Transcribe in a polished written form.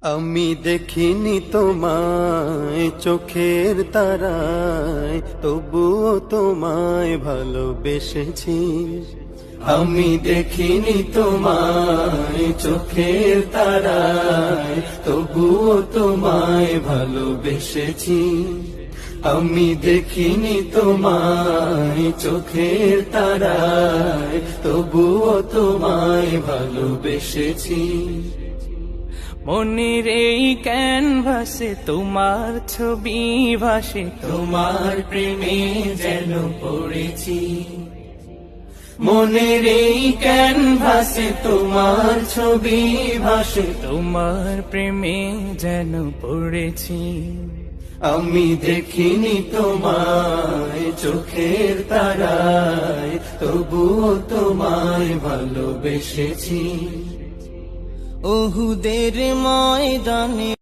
আমি দেখিনি তোমায় চোখের তারায়, তবুও তোমায় ভালোবেসেছি। আমি দেখিনি তোমায় চোখের তারায়, তবুও তোমায় ভালোবেসেছি। আমি দেখিনি তোমায় চোখের তারায়, তবুও তোমায় ভালোবেসেছি। মনের এই ক্যানভাসে তোমার ছবি ভাসে, তোমার প্রেমে যেন পড়েছি। মনের এই ক্যানভাসে তোমার ছবি ভাসে, তোমার প্রেমে যেন পড়েছি। আমি দেখিনি তোমায় চোখের তারায়, তবুও তোমায় ভালোবেসেছি। ওহুদের ময়দানে